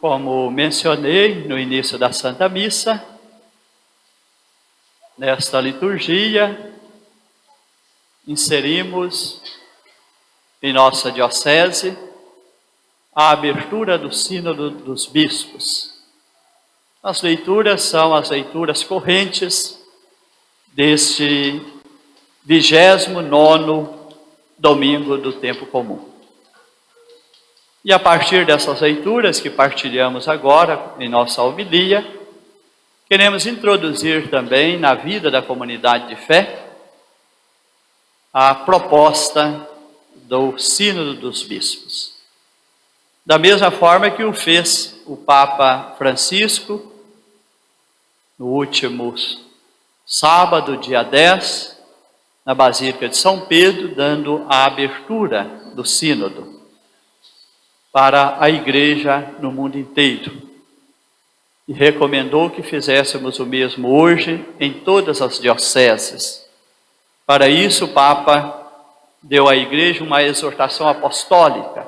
Como mencionei no início da Santa Missa, nesta liturgia, inserimos em nossa diocese a abertura do Sínodo dos Bispos. As leituras são as leituras correntes deste 29º domingo do tempo comum. E a partir dessas leituras que partilhamos agora em nossa homilia, queremos introduzir também na vida da comunidade de fé a proposta do Sínodo dos Bispos. Da mesma forma que o fez o Papa Francisco, no último sábado, dia 10, na Basílica de São Pedro, dando a abertura do Sínodo para a Igreja no mundo inteiro. E recomendou que fizéssemos o mesmo hoje em todas as dioceses. Para isso, o Papa deu à Igreja uma exortação apostólica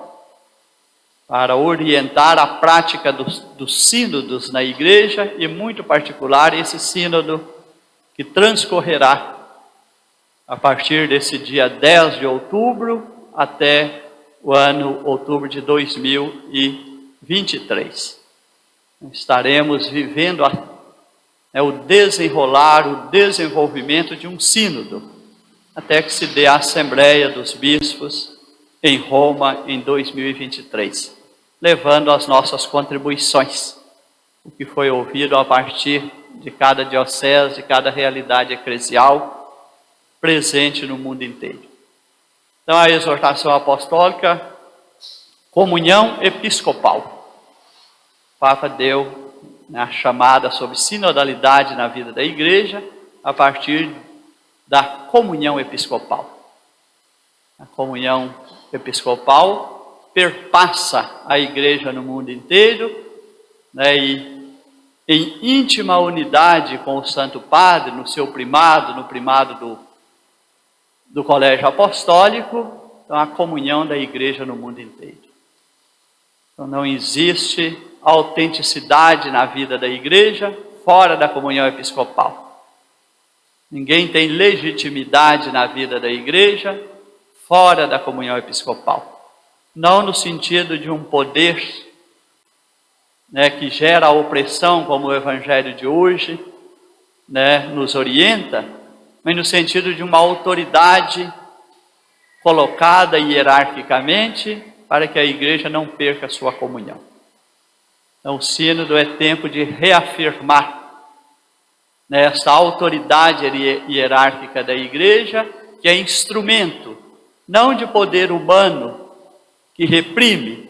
para orientar a prática dos sínodos na Igreja e, muito particular, esse sínodo que transcorrerá a partir desse dia 10 de outubro até o ano outubro de 2023. Estaremos vivendo o desenrolar, o desenvolvimento de um sínodo, até que se dê a Assembleia dos Bispos em Roma em 2023, levando as nossas contribuições, o que foi ouvido a partir de cada diocese, de cada realidade eclesial presente no mundo inteiro. Então, a exortação apostólica, comunhão episcopal. O Papa deu a chamada sobre sinodalidade na vida da Igreja a partir da comunhão episcopal. A comunhão episcopal perpassa a Igreja no mundo inteiro, e em íntima unidade com o Santo Padre, no seu primado, no primado do Colégio Apostólico, então a comunhão da Igreja no mundo inteiro. Então não existe autenticidade na vida da Igreja fora da comunhão episcopal. Ninguém tem legitimidade na vida da Igreja fora da comunhão episcopal. Não no sentido de um poder que gera a opressão, como o Evangelho de hoje nos orienta, mas no sentido de uma autoridade colocada hierarquicamente para que a Igreja não perca a sua comunhão. Então, o Sínodo é tempo de reafirmar essa autoridade hierárquica da Igreja, que é instrumento, não de poder humano que reprime,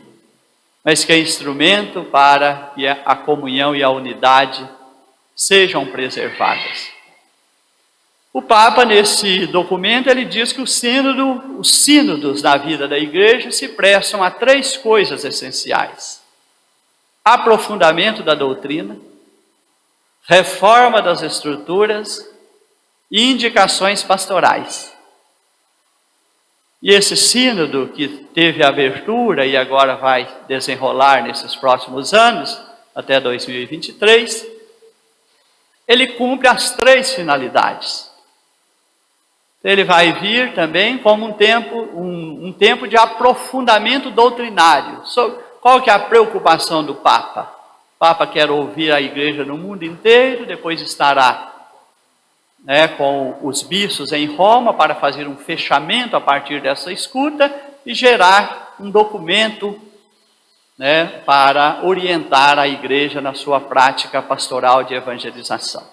mas que é instrumento para que a comunhão e a unidade sejam preservadas. O Papa, nesse documento, ele diz que os sínodos na vida da Igreja se prestam a 3 coisas essenciais: aprofundamento da doutrina, reforma das estruturas e indicações pastorais. E esse sínodo que teve abertura e agora vai desenrolar nesses próximos anos, até 2023, ele cumpre as 3 finalidades. Ele vai vir também como um tempo de aprofundamento doutrinário. Qual que é a preocupação do Papa? O Papa quer ouvir a Igreja no mundo inteiro, depois estará com os bispos em Roma para fazer um fechamento a partir dessa escuta e gerar um documento para orientar a Igreja na sua prática pastoral de evangelização.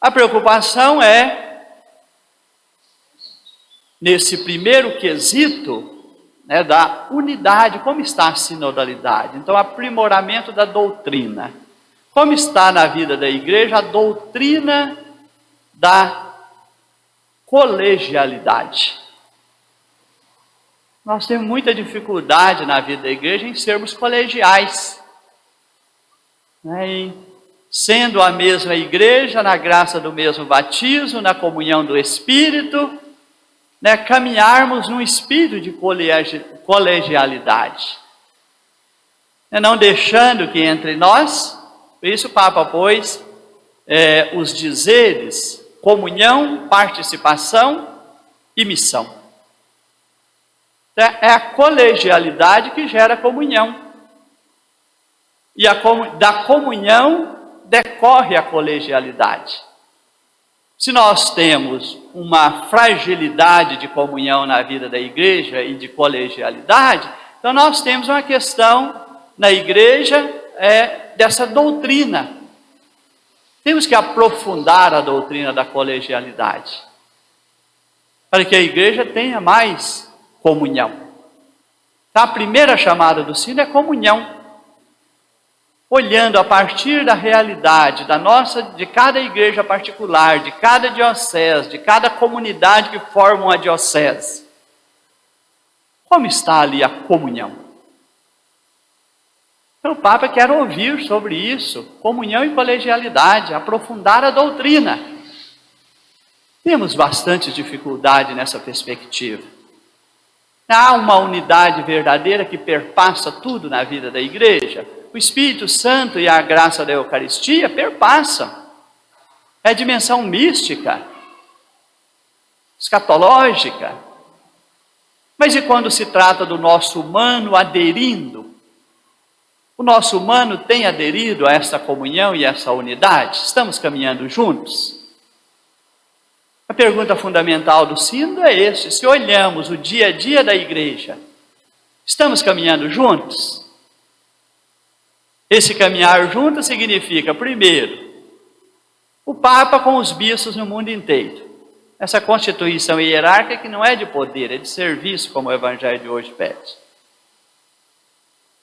A preocupação é, nesse primeiro quesito, da unidade, como está a sinodalidade? Então, aprimoramento da doutrina. Como está na vida da Igreja a doutrina da colegialidade? Nós temos muita dificuldade na vida da Igreja em sermos colegiais. E sendo a mesma Igreja, na graça do mesmo batismo, na comunhão do Espírito, caminharmos num espírito de colegialidade. não deixando que entre nós, por isso o Papa pôs os dizeres comunhão, participação e missão. É a colegialidade que gera comunhão. E da comunhão decorre a colegialidade. Se nós temos uma fragilidade de comunhão na vida da igreja e de colegialidade, então nós temos uma questão na igreja dessa doutrina. Temos que aprofundar a doutrina da colegialidade, para que a igreja tenha mais comunhão. Então, a primeira chamada do sino é comunhão. Olhando a partir da realidade de cada igreja particular, de cada diocese, de cada comunidade que forma uma diocese. Como está ali a comunhão? Então o Papa quer ouvir sobre isso, comunhão e colegialidade, aprofundar a doutrina. Temos bastante dificuldade nessa perspectiva. Há uma unidade verdadeira que perpassa tudo na vida da igreja. O Espírito Santo e a graça da Eucaristia perpassam. É a dimensão mística, escatológica. Mas e quando se trata do nosso humano aderindo? O nosso humano tem aderido a essa comunhão e a essa unidade? Estamos caminhando juntos? A pergunta fundamental do sínodo é este: se olhamos o dia a dia da igreja, estamos caminhando juntos? Esse caminhar junto significa, primeiro, o Papa com os bispos no mundo inteiro. Essa constituição hierárquica que não é de poder, é de serviço, como o Evangelho de hoje pede.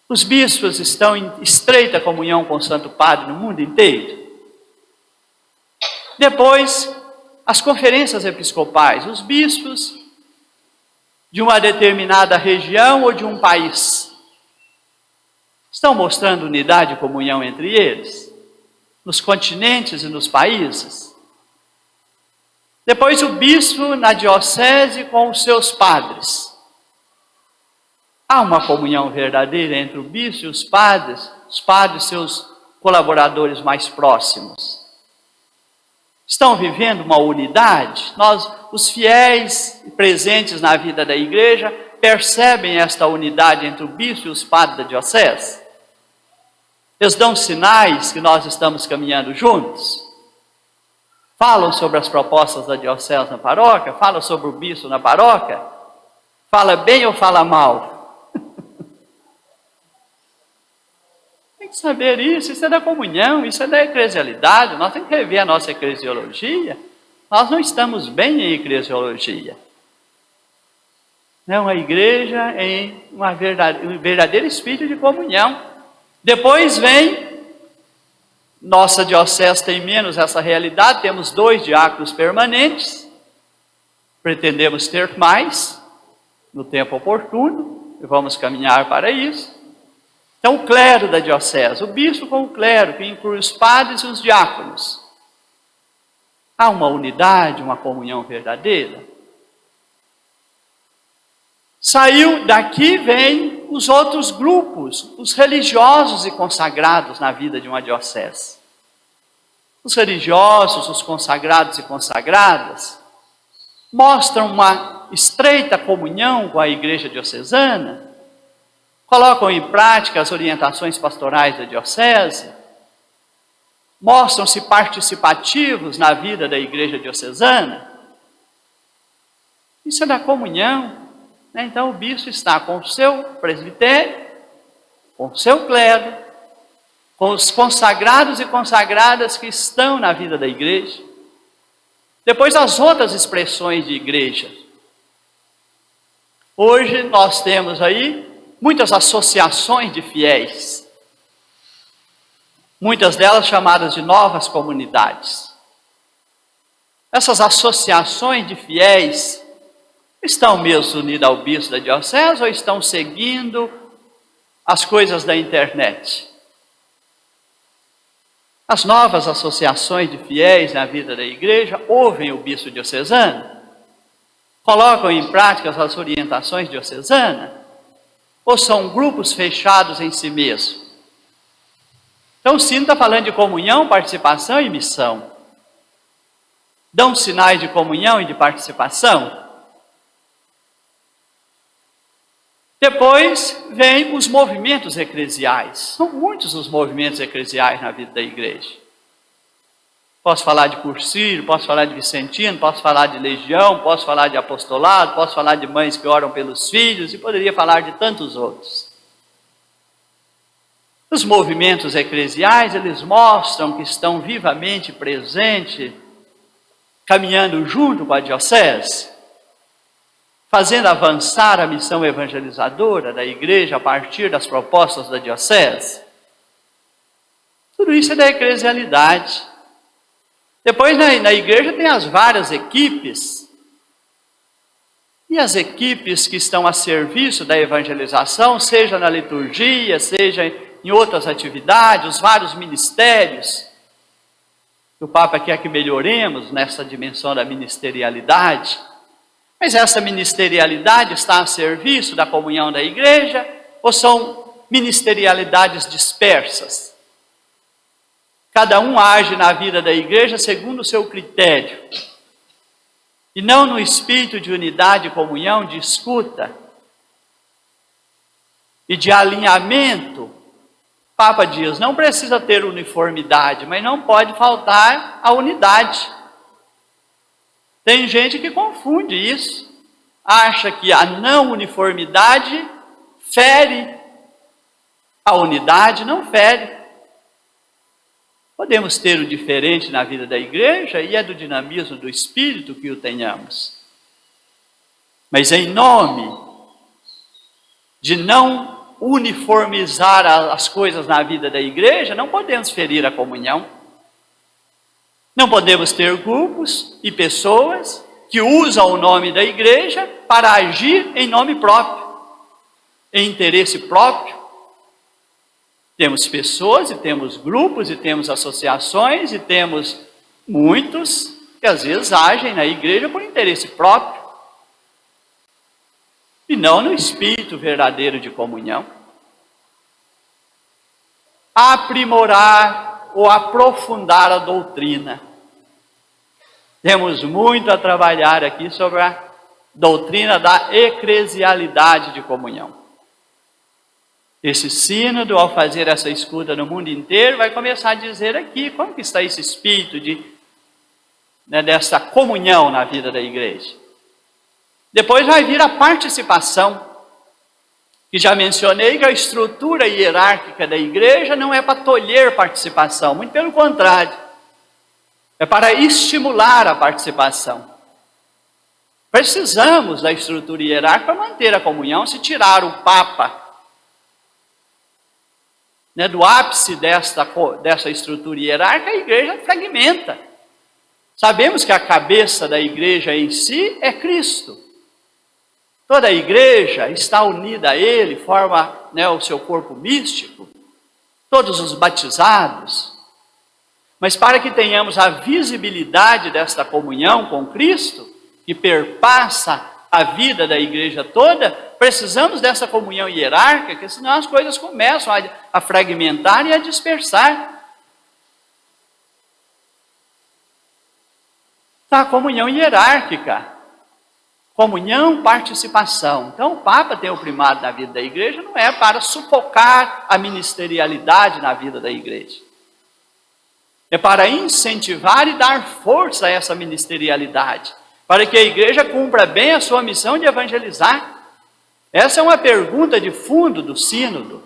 Os bispos estão em estreita comunhão com o Santo Padre no mundo inteiro. Depois, as conferências episcopais, os bispos de uma determinada região ou de um país, estão mostrando unidade e comunhão entre eles, nos continentes e nos países. Depois o bispo na diocese com os seus padres. Há uma comunhão verdadeira entre o bispo e os padres seus colaboradores mais próximos. Estão vivendo uma unidade? Os fiéis presentes na vida da igreja, percebem esta unidade entre o bispo e os padres da diocese? Eles dão sinais que nós estamos caminhando juntos? Falam sobre as propostas da diocese na paróquia? Falam sobre o bispo na paróquia? Fala bem ou fala mal? Tem que saber isso é da comunhão, isso é da eclesialidade. Nós temos que rever a nossa eclesiologia. Nós não estamos bem em eclesiologia. É uma igreja em um verdadeiro espírito de comunhão. Depois vem, nossa diocese tem menos essa realidade, temos 2 diáconos permanentes, pretendemos ter mais, no tempo oportuno, e vamos caminhar para isso. Então o clero da diocese, o bispo com o clero, que inclui os padres e os diáconos. Há uma unidade, uma comunhão verdadeira. Saiu daqui, vem os outros grupos, os religiosos e consagrados na vida de uma diocese. Os religiosos, os consagrados e consagradas, mostram uma estreita comunhão com a igreja diocesana, colocam em prática as orientações pastorais da diocese, mostram-se participativos na vida da igreja diocesana. Isso é da comunhão. Então o bispo está com o seu presbitério, com o seu clero, com os consagrados e consagradas que estão na vida da igreja. Depois as outras expressões de igreja. Hoje nós temos aí muitas associações de fiéis, muitas delas chamadas de novas comunidades. Essas associações de fiéis estão mesmo unidas ao bispo da diocese ou estão seguindo as coisas da internet? As novas associações de fiéis na vida da igreja ouvem o bispo diocesano? Colocam em prática as orientações diocesanas? Ou são grupos fechados em si mesmo? Então o sino está falando de comunhão, participação e missão. Dão sinais de comunhão e de participação? Depois vem os movimentos eclesiais. São muitos os movimentos eclesiais na vida da igreja. Posso falar de Cursílio, posso falar de Vicentino, posso falar de Legião, posso falar de apostolado, posso falar de mães que oram pelos filhos e poderia falar de tantos outros. Os movimentos eclesiais, eles mostram que estão vivamente presentes, caminhando junto com a diocese, fazendo avançar a missão evangelizadora da igreja a partir das propostas da diocese. Tudo isso é da eclesialidade. Depois na igreja tem as várias equipes. E as equipes que estão a serviço da evangelização, seja na liturgia, seja em outras atividades, os vários ministérios. O Papa quer que melhoremos nessa dimensão da ministerialidade. Mas essa ministerialidade está a serviço da comunhão da igreja ou são ministerialidades dispersas? Cada um age na vida da igreja segundo o seu critério. E não no espírito de unidade e comunhão, de escuta e de alinhamento. O Papa diz, não precisa ter uniformidade, mas não pode faltar a unidade. Tem gente que confunde isso, acha que a não uniformidade fere, a unidade não fere. Podemos ter o diferente na vida da igreja e é do dinamismo do Espírito que o tenhamos. Mas em nome de não uniformizar as coisas na vida da igreja, não podemos ferir a comunhão. Não podemos ter grupos e pessoas que usam o nome da igreja para agir em nome próprio, em interesse próprio. Temos pessoas e temos grupos e temos associações e temos muitos que às vezes agem na igreja por interesse próprio e não no espírito verdadeiro de comunhão. Aprimorar ou aprofundar a doutrina. Temos muito a trabalhar aqui sobre a doutrina da eclesialidade de comunhão. Esse sínodo, ao fazer essa escuta no mundo inteiro, vai começar a dizer aqui como que está esse espírito dessa comunhão na vida da igreja. Depois vai vir a participação, que já mencionei que a estrutura hierárquica da igreja não é para tolher participação, muito pelo contrário. É para estimular a participação. Precisamos da estrutura hierárquica para manter a comunhão. Se tirar o Papa do ápice dessa estrutura hierárquica, a igreja fragmenta. Sabemos que a cabeça da igreja em si é Cristo. Toda a igreja está unida a Ele, forma o seu corpo místico. Todos os batizados. Mas para que tenhamos a visibilidade desta comunhão com Cristo, que perpassa a vida da igreja toda, precisamos dessa comunhão hierárquica, porque senão as coisas começam a fragmentar e a dispersar. Então, a comunhão hierárquica, comunhão, participação. Então, o Papa tem o primado na vida da igreja, não é para sufocar a ministerialidade na vida da igreja. É para incentivar e dar força a essa ministerialidade, para que a igreja cumpra bem a sua missão de evangelizar. Essa é uma pergunta de fundo do sínodo.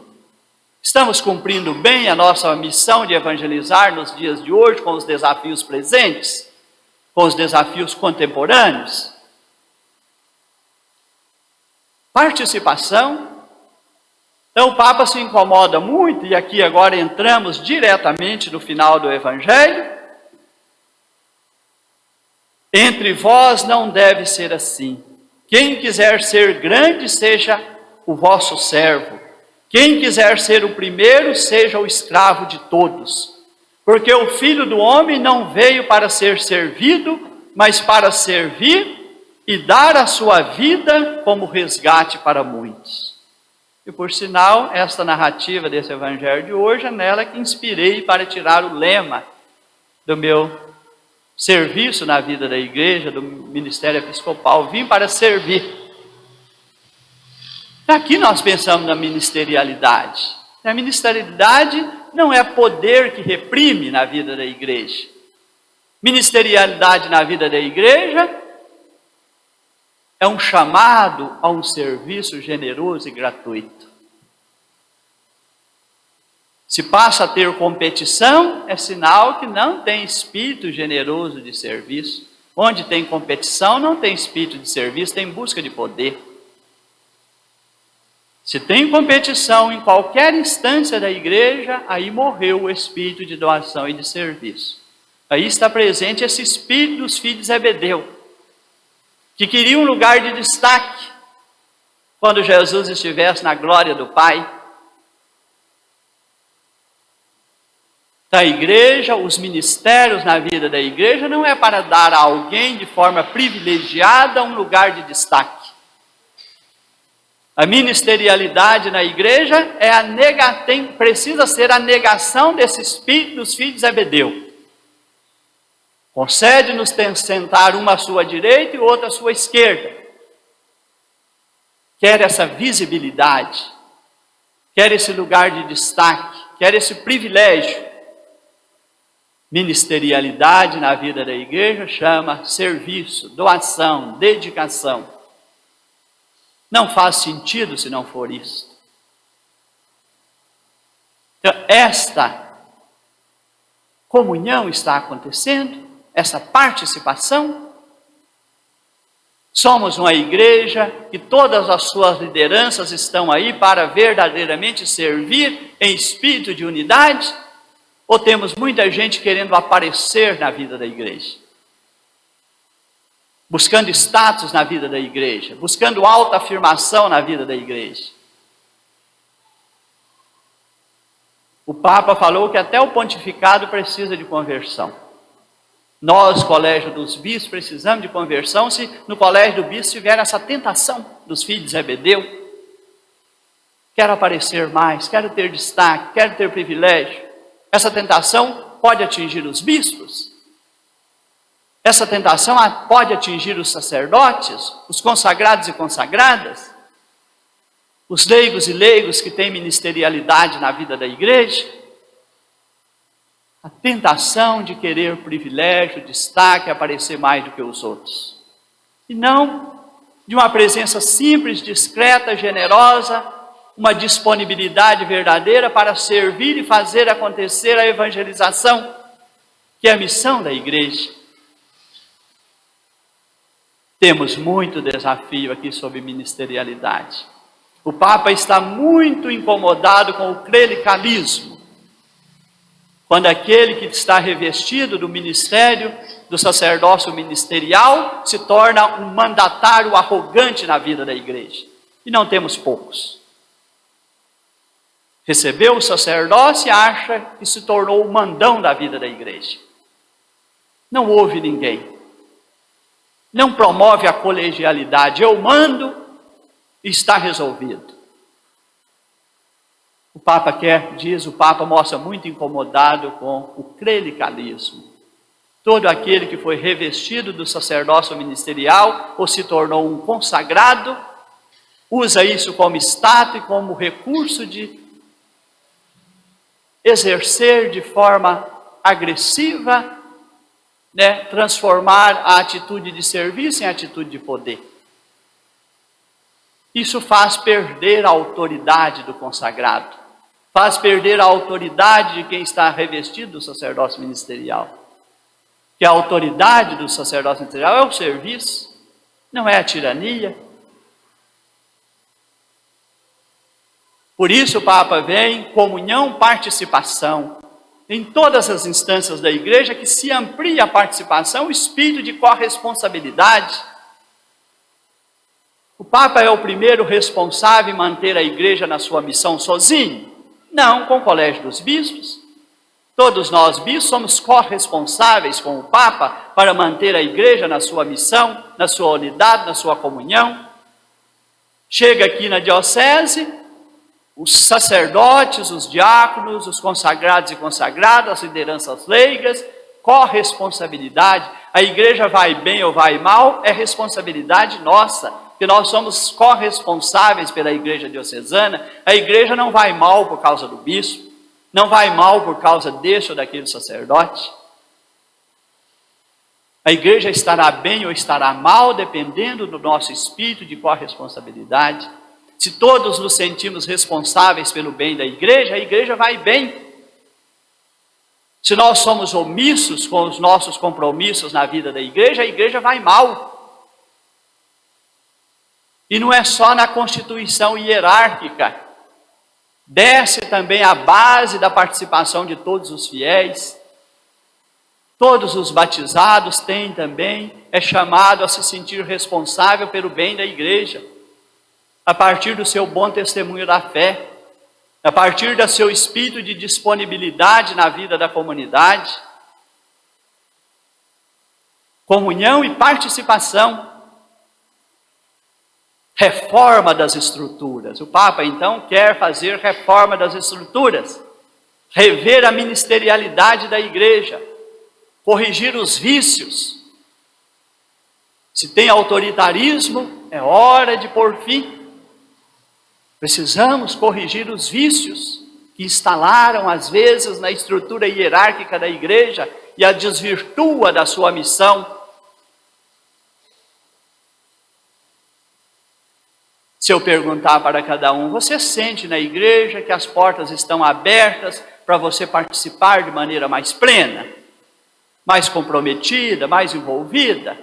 Estamos cumprindo bem a nossa missão de evangelizar nos dias de hoje, com os desafios presentes, com os desafios contemporâneos? Participação. Então o Papa se incomoda muito, e aqui agora entramos diretamente no final do Evangelho. Entre vós não deve ser assim. Quem quiser ser grande, seja o vosso servo. Quem quiser ser o primeiro, seja o escravo de todos. Porque o Filho do Homem não veio para ser servido, mas para servir e dar a sua vida como resgate para muitos. E por sinal, esta narrativa desse evangelho de hoje é nela que inspirei para tirar o lema do meu serviço na vida da igreja, do ministério episcopal. Vim para servir. Aqui nós pensamos na ministerialidade. A ministerialidade não é poder que reprime na vida da igreja. Ministerialidade na vida da igreja é um chamado a um serviço generoso e gratuito. Se passa a ter competição, é sinal que não tem espírito generoso de serviço. Onde tem competição, não tem espírito de serviço, tem busca de poder. Se tem competição em qualquer instância da igreja, aí morreu o espírito de doação e de serviço. Aí está presente esse espírito dos filhos de Zebedeu, que queria um lugar de destaque quando Jesus estivesse na glória do Pai. Da igreja, os ministérios na vida da igreja não é para dar a alguém de forma privilegiada um lugar de destaque. A ministerialidade na igreja precisa ser a negação desse espírito dos filhos de Zebedeu. Concede-nos sentar uma à sua direita e outra à sua esquerda. Quer essa visibilidade, quer esse lugar de destaque, quer esse privilégio. Ministerialidade na vida da igreja chama serviço, doação, dedicação. Não faz sentido se não for isso. Então, esta comunhão está acontecendo, essa participação. Somos uma igreja que todas as suas lideranças estão aí para verdadeiramente servir em espírito de unidade? Ou temos muita gente querendo aparecer na vida da igreja? Buscando status na vida da igreja, buscando autoafirmação na vida da igreja. O Papa falou que até o pontificado precisa de conversão. Nós, Colégio dos Bispos, precisamos de conversão se no Colégio do Bispo tiver essa tentação dos filhos de Zebedeu. Quero aparecer mais, quero ter destaque, quero ter privilégio. Essa tentação pode atingir os bispos. Essa tentação pode atingir os sacerdotes, os consagrados e consagradas, os leigos e leigos que têm ministerialidade na vida da igreja. A tentação de querer privilégio, destaque, aparecer mais do que os outros. E não de uma presença simples, discreta, generosa, uma disponibilidade verdadeira para servir e fazer acontecer a evangelização, que é a missão da igreja. Temos muito desafio aqui sobre ministerialidade. O Papa está muito incomodado com o clericalismo. Quando aquele que está revestido do ministério, do sacerdócio ministerial, se torna um mandatário arrogante na vida da igreja. E não temos poucos. Recebeu o sacerdócio e acha que se tornou o mandão da vida da igreja. Não ouve ninguém. Não promove a colegialidade. Eu mando e está resolvido. O Papa mostra muito incomodado com o clericalismo. Todo aquele que foi revestido do sacerdócio ministerial ou se tornou um consagrado, usa isso como status e como recurso de exercer de forma agressiva, transformar a atitude de serviço em atitude de poder. Isso faz perder a autoridade do consagrado, faz perder a autoridade de quem está revestido do sacerdócio ministerial. Que a autoridade do sacerdócio ministerial é o serviço, não é a tirania. Por isso o Papa vem, comunhão, participação. Em todas as instâncias da igreja, que se amplie a participação, o espírito de corresponsabilidade. O Papa é o primeiro responsável em manter a igreja na sua missão sozinho? Não, com o Colégio dos Bispos. Todos nós, bispos, somos corresponsáveis com o Papa para manter a igreja na sua missão, na sua unidade, na sua comunhão. Chega aqui na diocese, os sacerdotes, os diáconos, os consagrados e consagradas, as lideranças leigas, corresponsabilidade. A igreja vai bem ou vai mal, é responsabilidade nossa, porque nós somos corresponsáveis pela igreja diocesana. A igreja não vai mal por causa do bispo, não vai mal por causa deste ou daquele sacerdote. A igreja estará bem ou estará mal, dependendo do nosso espírito de corresponsabilidade. Se todos nos sentimos responsáveis pelo bem da igreja, a igreja vai bem. Se nós somos omissos com os nossos compromissos na vida da igreja, a igreja vai mal. E não é só na constituição hierárquica. Desce também a base da participação de todos os fiéis. Todos os batizados têm também, é chamado a se sentir responsável pelo bem da igreja, a partir do seu bom testemunho da fé, a partir do seu espírito de disponibilidade na vida da comunidade, comunhão e participação, reforma das estruturas. O Papa, então, quer fazer reforma das estruturas, rever a ministerialidade da igreja, corrigir os vícios. Se tem autoritarismo, é hora de pôr fim. Precisamos corrigir os vícios que instalaram, às vezes, na estrutura hierárquica da igreja e a desvirtua da sua missão. Se eu perguntar para cada um, você sente na igreja que as portas estão abertas para você participar de maneira mais plena, mais comprometida, mais envolvida?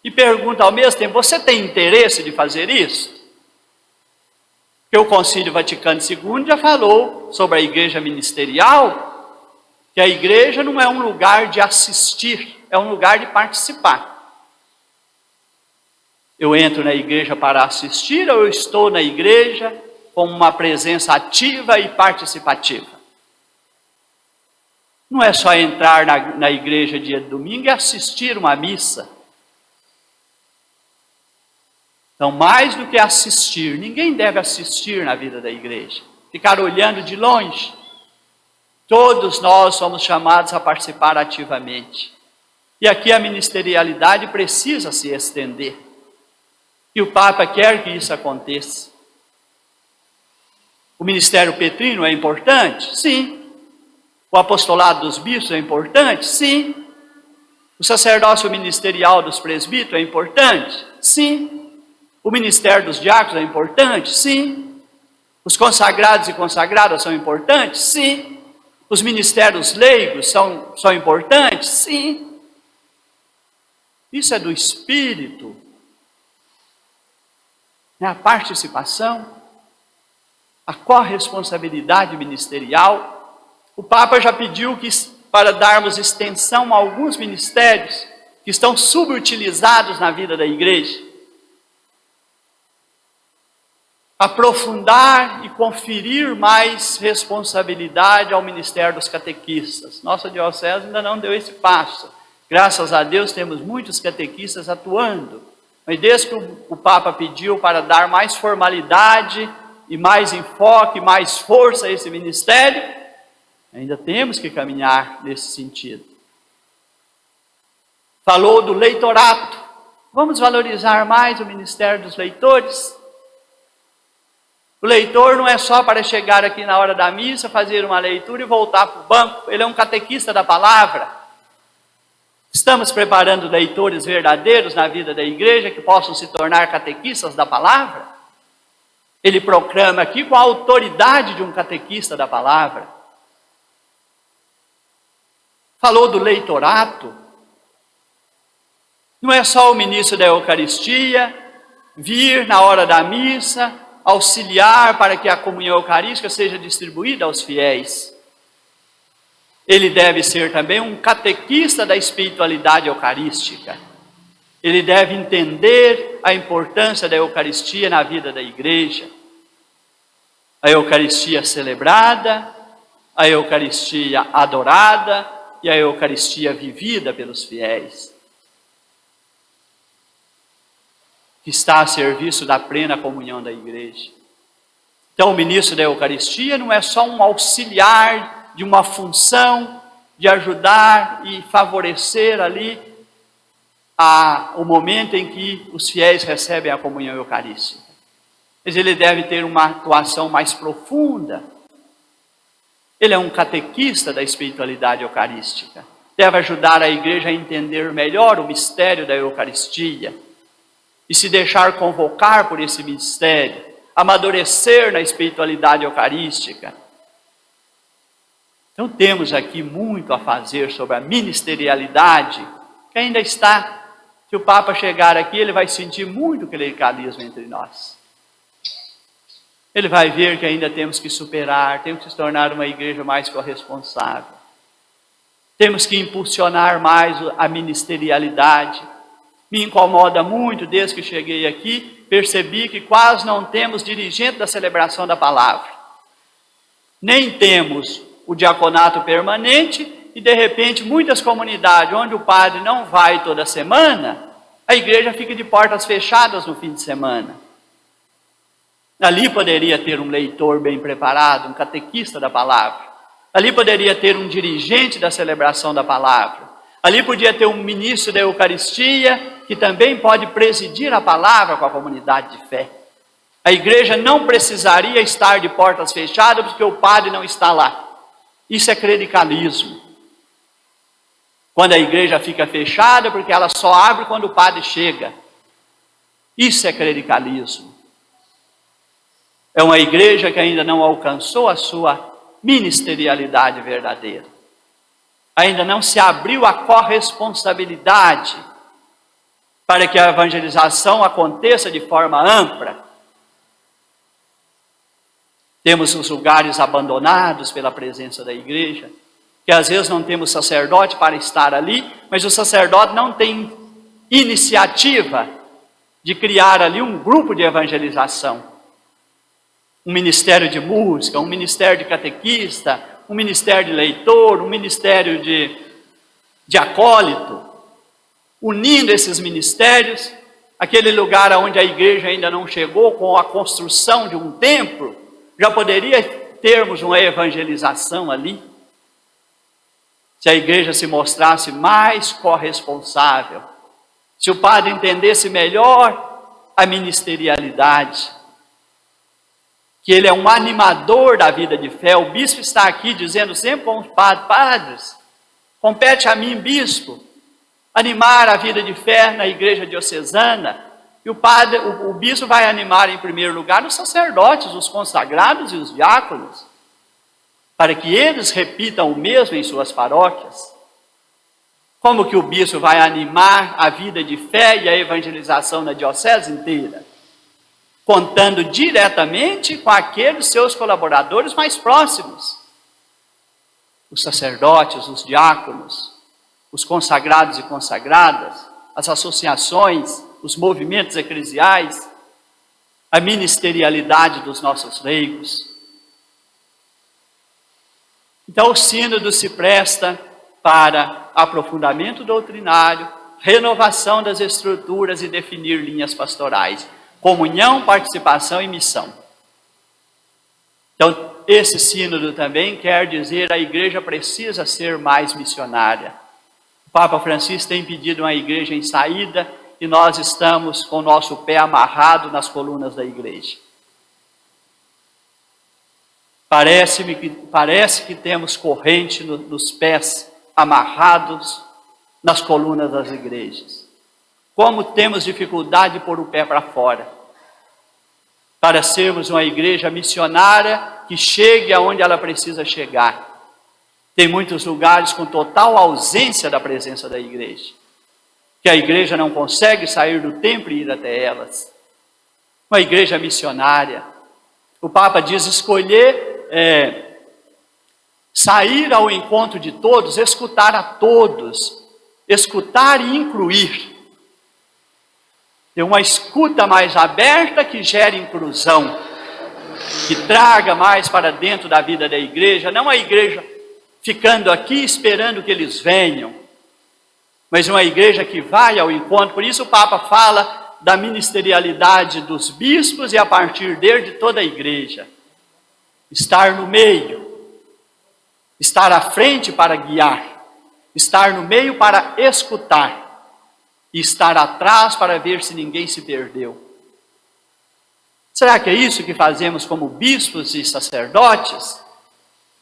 E pergunta ao mesmo tempo, você tem interesse de fazer isso? Porque o Concílio Vaticano II já falou sobre a igreja ministerial, que a igreja não é um lugar de assistir, é um lugar de participar. Eu entro na igreja para assistir ou eu estou na igreja com uma presença ativa e participativa? Não é só entrar na igreja dia de domingo e assistir uma missa. Então, mais do que assistir, ninguém deve assistir na vida da igreja, ficar olhando de longe. Todos nós somos chamados a participar ativamente. E aqui a ministerialidade precisa se estender. E o Papa quer que isso aconteça. O ministério petrino é importante? Sim. O apostolado dos bispos é importante? Sim. O sacerdócio ministerial dos presbíteros é importante? Sim. O ministério dos diáconos é importante? Sim. Os consagrados e consagradas são importantes? Sim. Os ministérios leigos são importantes? Sim. Isso é do Espírito. A participação, a corresponsabilidade ministerial. O Papa já pediu para darmos extensão a alguns ministérios que estão subutilizados na vida da igreja. Aprofundar e conferir mais responsabilidade ao ministério dos catequistas. Nossa diocese ainda não deu esse passo. Graças a Deus temos muitos catequistas atuando. Mas desde que o Papa pediu para dar mais formalidade e mais enfoque, mais força a esse ministério, ainda temos que caminhar nesse sentido. Falou do leitorato. Vamos valorizar mais o ministério dos leitores? O leitor não é só para chegar aqui na hora da missa, fazer uma leitura e voltar para o banco. Ele é um catequista da palavra. Estamos preparando leitores verdadeiros na vida da igreja que possam se tornar catequistas da palavra? Ele proclama aqui com a autoridade de um catequista da palavra. Falou do leitorato. Não é só o ministro da Eucaristia vir na hora da missa, auxiliar para que a comunhão eucarística seja distribuída aos fiéis. Ele deve ser também um catequista da espiritualidade eucarística. Ele deve entender a importância da Eucaristia na vida da igreja. A Eucaristia celebrada, a Eucaristia adorada e a Eucaristia vivida pelos fiéis. Que está a serviço da plena comunhão da igreja. Então, o ministro da Eucaristia não é só um auxiliar de uma função de ajudar e favorecer ali o momento em que os fiéis recebem a comunhão eucarística. Mas ele deve ter uma atuação mais profunda. Ele é um catequista da espiritualidade eucarística. Deve ajudar a igreja a entender melhor o mistério da Eucaristia e se deixar convocar por esse mistério, amadurecer na espiritualidade eucarística. Então temos aqui muito a fazer sobre a ministerialidade, que ainda está. Se o Papa chegar aqui, ele vai sentir muito clericalismo entre nós. Ele vai ver que ainda temos que superar, temos que se tornar uma igreja mais corresponsável. Temos que impulsionar mais a ministerialidade. Me incomoda muito, desde que cheguei aqui, percebi que quase não temos dirigente da celebração da palavra. Nem temos o diaconato permanente e, de repente, muitas comunidades onde o padre não vai toda semana, a igreja fica de portas fechadas no fim de semana. Ali poderia ter um leitor bem preparado, um catequista da palavra. Ali poderia ter um dirigente da celebração da palavra. Ali podia ter um ministro da Eucaristia, que também pode presidir a palavra com a comunidade de fé. A igreja não precisaria estar de portas fechadas porque o padre não está lá. Isso é clericalismo. Quando a igreja fica fechada, porque ela só abre quando o padre chega. Isso é clericalismo. É uma igreja que ainda não alcançou a sua ministerialidade verdadeira. Ainda não se abriu a corresponsabilidade para que a evangelização aconteça de forma ampla. Temos os lugares abandonados pela presença da igreja, que às vezes não temos sacerdote para estar ali, mas o sacerdote não tem iniciativa de criar ali um grupo de evangelização. Um ministério de música, um ministério de catequista, um ministério de leitor, um ministério de acólito, unindo esses ministérios, aquele lugar onde a igreja ainda não chegou com a construção de um templo, já poderia termos uma evangelização ali, se a igreja se mostrasse mais corresponsável, se o padre entendesse melhor a ministerialidade, que ele é um animador da vida de fé. O bispo está aqui dizendo sempre com os padres, compete a mim, bispo, animar a vida de fé na igreja diocesana, e o bispo vai animar em primeiro lugar os sacerdotes, os consagrados e os diáconos, para que eles repitam o mesmo em suas paróquias. Como que o bispo vai animar a vida de fé e a evangelização na diocese inteira? Contando diretamente com aqueles seus colaboradores mais próximos. Os sacerdotes, os diáconos, os consagrados e consagradas, as associações, os movimentos eclesiais, a ministerialidade dos nossos leigos. Então o sínodo se presta para aprofundamento doutrinário, renovação das estruturas e definir linhas pastorais. Comunhão, participação e missão. Então, esse sínodo também quer dizer que a igreja precisa ser mais missionária. O Papa Francisco tem pedido uma igreja em saída e nós estamos com o nosso pé amarrado nas colunas da igreja. Parece que temos corrente nos pés amarrados nas colunas das igrejas. Como temos dificuldade de pôr o pé para fora, para sermos uma igreja missionária que chegue aonde ela precisa chegar. Tem muitos lugares com total ausência da presença da igreja, que a igreja não consegue sair do templo e ir até elas. Uma igreja missionária. O Papa diz escolher, sair ao encontro de todos, escutar a todos, escutar e incluir. Ter uma escuta mais aberta que gere inclusão, que traga mais para dentro da vida da igreja, não a igreja ficando aqui esperando que eles venham, mas uma igreja que vai ao encontro. Por isso o Papa fala da ministerialidade dos bispos e a partir dele de toda a igreja. estar no meio, estar à frente para guiar, estar no meio para escutar e estar atrás para ver se ninguém se perdeu. Será que é isso que fazemos como bispos e sacerdotes?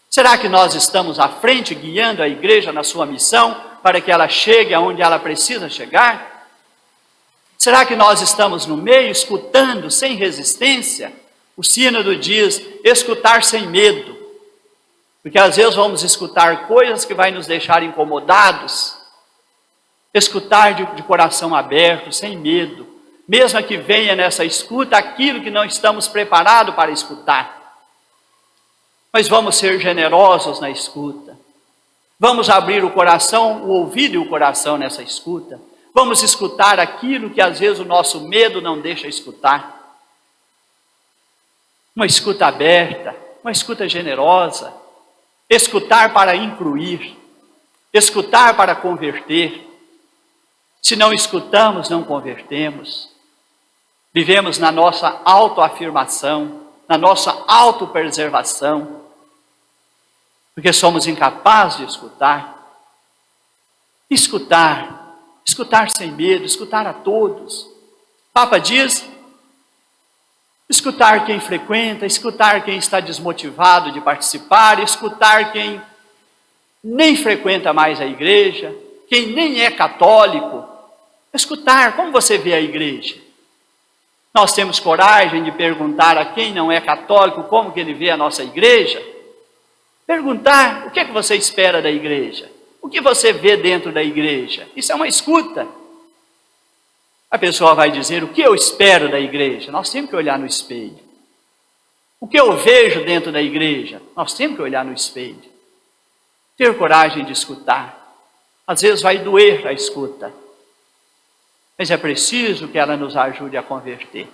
Será que nós estamos à frente guiando a igreja na sua missão para que ela chegue aonde ela precisa chegar? Será que nós estamos no meio escutando sem resistência? O sínodo diz escutar sem medo, porque às vezes vamos escutar coisas que vai nos deixar incomodados. Escutar de coração aberto, sem medo, mesmo que venha nessa escuta aquilo que não estamos preparados para escutar. Mas vamos ser generosos na escuta. Vamos abrir o coração, o ouvido e o coração nessa escuta. Vamos escutar aquilo que às vezes o nosso medo não deixa escutar. Uma escuta aberta, uma escuta generosa. Escutar para incluir. Escutar para converter. Se não escutamos, não convertemos. Vivemos na nossa autoafirmação, na nossa autopreservação, porque somos incapazes de escutar. Escutar sem medo, escutar a todos. O Papa diz, escutar quem frequenta, escutar quem está desmotivado de participar, escutar quem nem frequenta mais a igreja, quem nem é católico. Escutar, como você vê a igreja? Nós temos coragem de perguntar a quem não é católico como que ele vê a nossa igreja? Perguntar, o que é que você espera da igreja? O que você vê dentro da igreja? Isso é uma escuta. A pessoa vai dizer, o que eu espero da igreja? Nós temos que olhar no espelho. O que eu vejo dentro da igreja? Nós temos que olhar no espelho. Ter coragem de escutar. Às vezes vai doer a escuta. Mas é preciso que ela nos ajude a converter.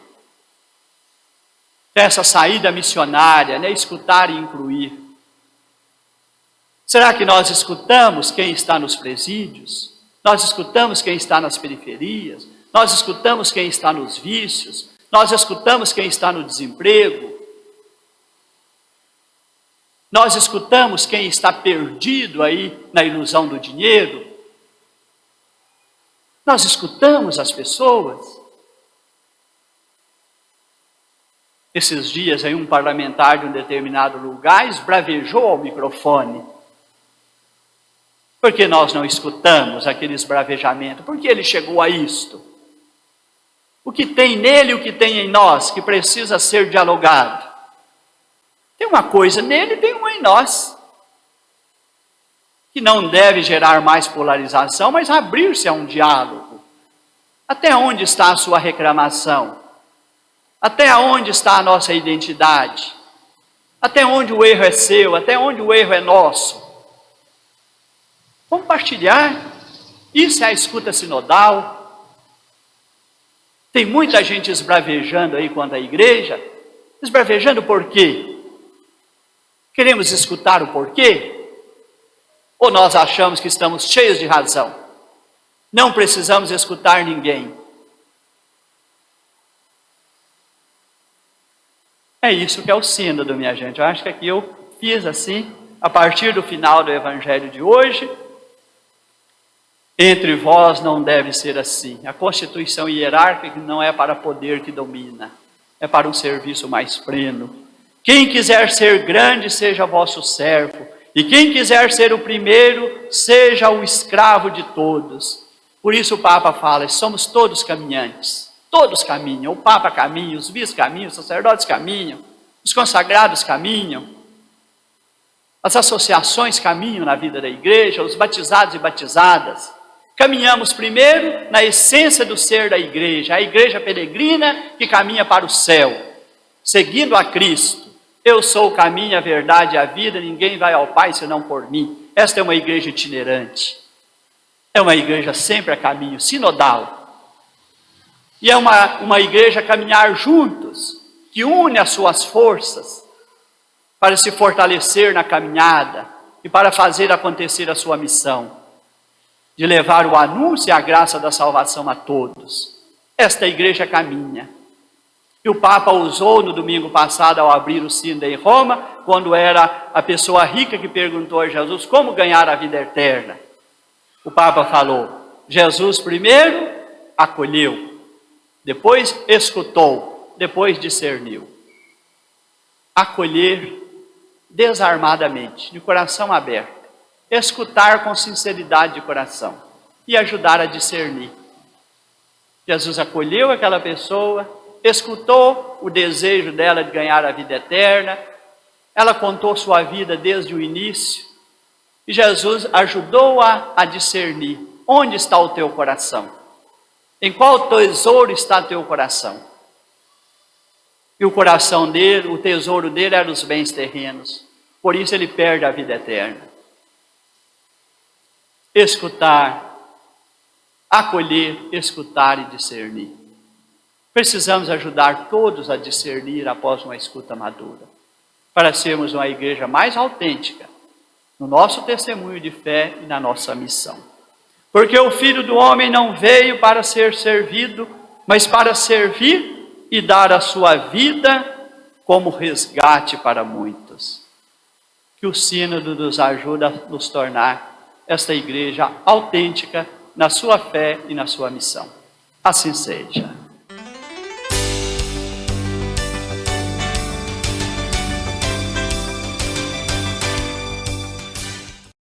Essa saída missionária, né? Escutar e incluir. Será que nós escutamos quem está nos presídios? Nós escutamos quem está nas periferias? Nós escutamos quem está nos vícios? Nós escutamos quem está no desemprego? Nós escutamos quem está perdido aí na ilusão do dinheiro? Nós escutamos as pessoas? Esses dias aí um parlamentar de um determinado lugar esbravejou ao microfone. Por que nós não escutamos aquele esbravejamento? Por que ele chegou a isto? O que tem nele e o que tem em nós que precisa ser dialogado? Tem uma coisa nele e tem uma em nós. Que não deve gerar mais polarização, mas abrir-se a um diálogo. Até onde está a sua reclamação? Até onde está a nossa identidade? Até onde o erro é seu? Até onde o erro é nosso? Compartilhar. Isso é a escuta sinodal. Tem muita gente esbravejando aí contra a igreja. Esbravejando por quê? Queremos escutar o porquê? Ou nós achamos que estamos cheios de razão? Não precisamos escutar ninguém. É isso que é o sínodo, minha gente. Eu acho que aqui eu fiz assim, a partir do final do evangelho de hoje. Entre vós não deve ser assim. A constituição hierárquica não é para poder que domina, é para um serviço mais pleno. Quem quiser ser grande, seja vosso servo. E quem quiser ser o primeiro, seja o escravo de todos. Por isso o Papa fala, somos todos caminhantes. Todos caminham. O Papa caminha, os bispos caminham, os sacerdotes caminham, os consagrados caminham. As associações caminham na vida da igreja, os batizados e batizadas. Caminhamos primeiro na essência do ser da igreja, a igreja peregrina que caminha para o céu, seguindo a Cristo. Eu sou o caminho, a verdade e a vida, ninguém vai ao Pai senão por mim. Esta é uma igreja itinerante. É uma igreja sempre a caminho, sinodal. E é uma igreja a caminhar juntos, que une as suas forças para se fortalecer na caminhada e para fazer acontecer a sua missão, de levar o anúncio e a graça da salvação a todos. Esta igreja caminha. E o Papa usou no domingo passado, ao abrir o sínodo em Roma, quando era a pessoa rica que perguntou a Jesus como ganhar a vida eterna. O Papa falou, Jesus primeiro acolheu, depois escutou, depois discerniu. Acolher desarmadamente, de coração aberto, escutar com sinceridade de coração e ajudar a discernir. Jesus acolheu aquela pessoa, escutou o desejo dela de ganhar a vida eterna, ela contou sua vida desde o início, e Jesus ajudou-a a discernir onde está o teu coração, em qual tesouro está teu coração. E o coração dele, o tesouro dele eram os bens terrenos, por isso ele perde a vida eterna. Escutar, acolher, escutar e discernir. Precisamos ajudar todos a discernir após uma escuta madura, para sermos uma igreja mais autêntica no nosso testemunho de fé e na nossa missão. Porque o Filho do Homem não veio para ser servido, mas para servir e dar a sua vida como resgate para muitos. Que o Sínodo nos ajude a nos tornar esta igreja autêntica na sua fé e na sua missão. Assim seja.